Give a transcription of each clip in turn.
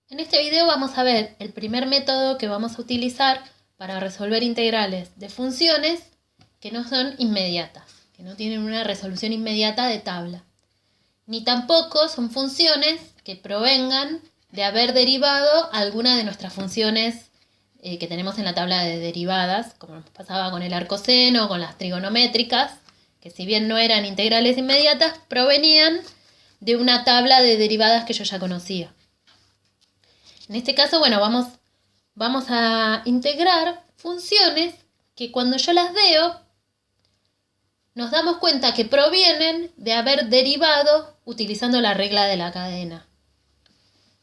En este video vamos a ver el primer método que vamos a utilizar para resolver integrales de funciones que no son inmediatas, que no tienen una resolución inmediata de tabla. Ni tampoco son funciones que provengan de haber derivado alguna de nuestras funciones que tenemos en la tabla de derivadas, como nos pasaba con el arcoseno o con las trigonométricas, que si bien no eran integrales inmediatas, provenían de una tabla de derivadas que yo ya conocía. En este caso, bueno, vamos a integrar funciones que cuando yo las veo, nos damos cuenta que provienen de haber derivado utilizando la regla de la cadena.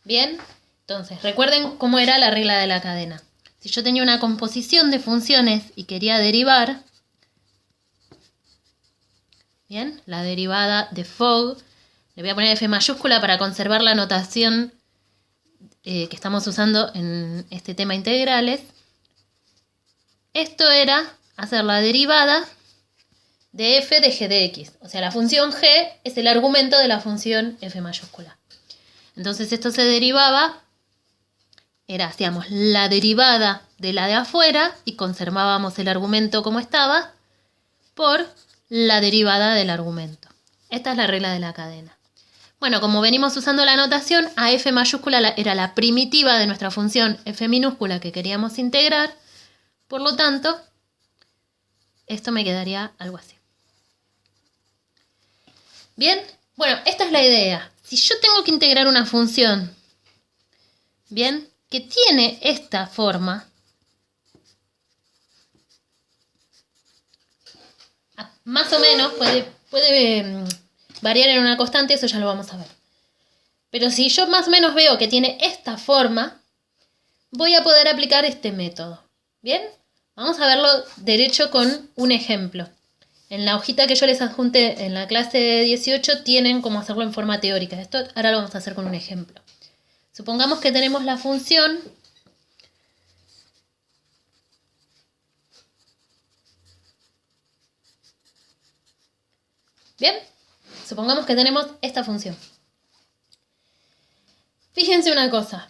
Bien, entonces recuerden cómo era la regla de la cadena. Si yo tenía una composición de funciones y quería derivar, bien, la derivada de Fogg, le voy a poner F mayúscula para conservar la notación que estamos usando en este tema integrales. Esto era hacer la derivada de f de g de x. O sea, la función g es el argumento de la función f mayúscula. Entonces esto se derivaba, hacíamos la derivada de la de afuera y conservábamos el argumento como estaba por la derivada del argumento. Esta es la regla de la cadena. Bueno, como venimos usando la notación, a f mayúscula era la primitiva de nuestra función f minúscula que queríamos integrar. Por lo tanto, esto me quedaría algo así. Bien, bueno, esta es la idea. Si yo tengo que integrar una función, bien, que tiene esta forma, más o menos puede variar en una constante, eso ya lo vamos a ver. Pero si yo más o menos veo que tiene esta forma, voy a poder aplicar este método. ¿Bien? Vamos a verlo derecho con un ejemplo. En la hojita que yo les adjunté en la clase 18 tienen cómo hacerlo en forma teórica. Esto ahora lo vamos a hacer con un ejemplo. Supongamos que tenemos la función ¿bien? Supongamos que tenemos esta función. Fíjense una cosa.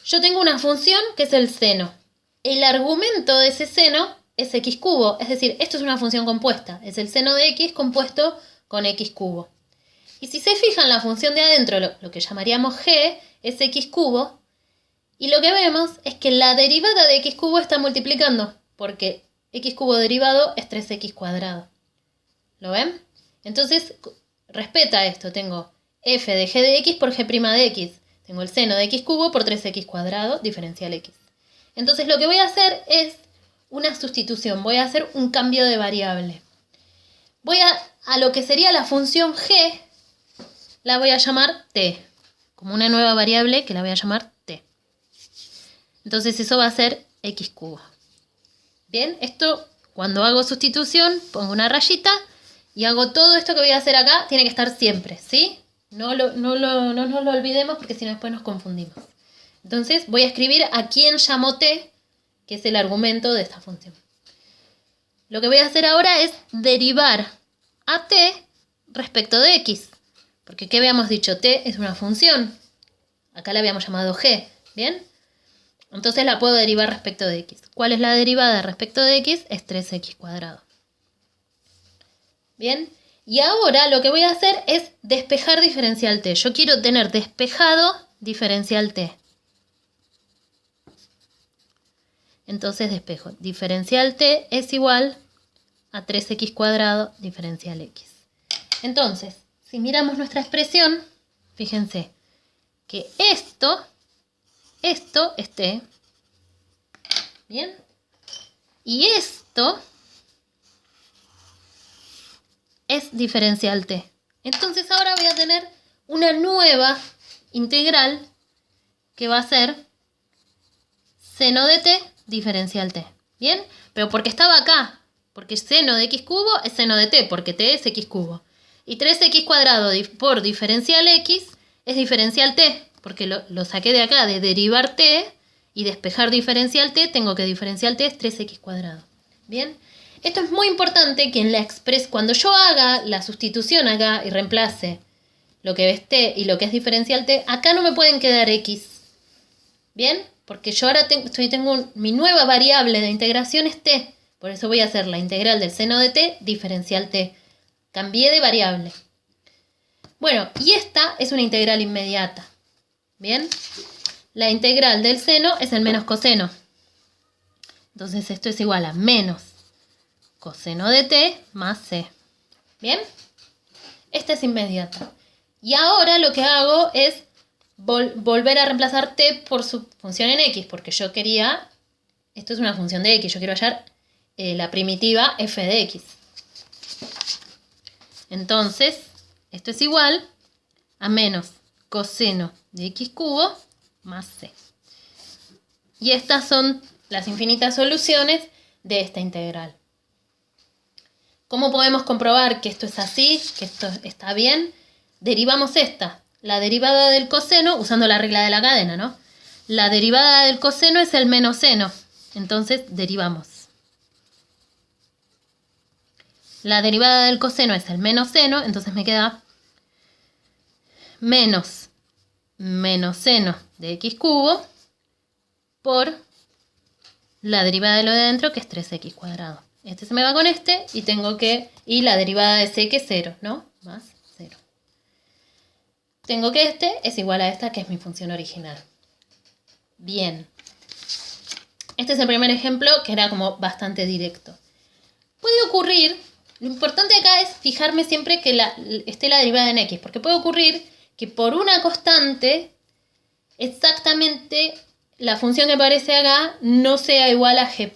Yo tengo una función que es el seno. El argumento de ese seno es x cubo. Es decir, esto es una función compuesta. Es el seno de x compuesto con x cubo. Y si se fijan, la función de adentro, lo que llamaríamos g, es x cubo. Y lo que vemos es que la derivada de x cubo está multiplicando. Porque x cubo derivado es 3x cuadrado. ¿Lo ven? Entonces, respeta esto. Tengo f de g de x por g' de x. Tengo el seno de x cubo por 3x cuadrado diferencial x. Entonces lo que voy a hacer es una sustitución. Voy a hacer un cambio de variable. Voy a lo que sería la función g, la voy a llamar t. Como una nueva variable que la voy a llamar t. Entonces eso va a ser x cubo. Bien, esto cuando hago sustitución pongo una rayita y hago todo esto que voy a hacer acá. Tiene que estar siempre, ¿sí? No nos lo olvidemos porque si no después nos confundimos. Entonces voy a escribir a quién llamo t, que es el argumento de esta función. Lo que voy a hacer ahora es derivar a t respecto de x. Porque ¿qué habíamos dicho? T es una función. Acá la habíamos llamado g, ¿bien? Entonces la puedo derivar respecto de x. ¿Cuál es la derivada respecto de x? Es 3x cuadrado. ¿Bien? Y ahora lo que voy a hacer es despejar diferencial t. Yo quiero tener despejado diferencial t. Entonces despejo. Diferencial t es igual a 3x cuadrado diferencial x. Entonces, si miramos nuestra expresión, fíjense que esto es t. ¿Bien? Y esto es diferencial t. Entonces ahora voy a tener una nueva integral que va a ser seno de t diferencial t. ¿Bien? Pero porque estaba acá. Porque seno de x cubo es seno de t, porque t es x cubo. Y 3x cuadrado por diferencial x es diferencial t, porque lo saqué de acá, de derivar t y despejar diferencial t, tengo que diferencial t es 3x cuadrado. ¿Bien? Esto es muy importante que en la cuando yo haga la sustitución acá y reemplace lo que es t y lo que es diferencial t, acá no me pueden quedar x. ¿Bien? Porque yo ahora tengo mi nueva variable de integración es t. Por eso voy a hacer la integral del seno de t diferencial t. Cambié de variable. Bueno, y esta es una integral inmediata. ¿Bien? La integral del seno es el menos coseno. Entonces esto es igual a menos coseno de t más c. ¿Bien? Esta es inmediata. Y ahora lo que hago es volver a reemplazar t por su función en x, porque yo quería, esto es una función de x, yo quiero hallar la primitiva f de x. Entonces, esto es igual a menos coseno de x cubo más c. Y estas son las infinitas soluciones de esta integral. ¿Cómo podemos comprobar que esto es así, que esto está bien? Derivamos esta, la derivada del coseno, usando la regla de la cadena, ¿no? La derivada del coseno es el menos seno, entonces derivamos. La derivada del coseno es el menos seno, entonces me queda menos seno de x cubo por la derivada de lo de adentro, que es 3x cuadrado. Este se me va con este y la derivada de c, que es 0, ¿no? Más 0. Tengo que este es igual a esta, que es mi función original. Bien. Este es el primer ejemplo, que era como bastante directo. Puede ocurrir, lo importante acá es fijarme siempre que esté la derivada en x, porque puede ocurrir que por una constante, exactamente la función que aparece acá no sea igual a g'.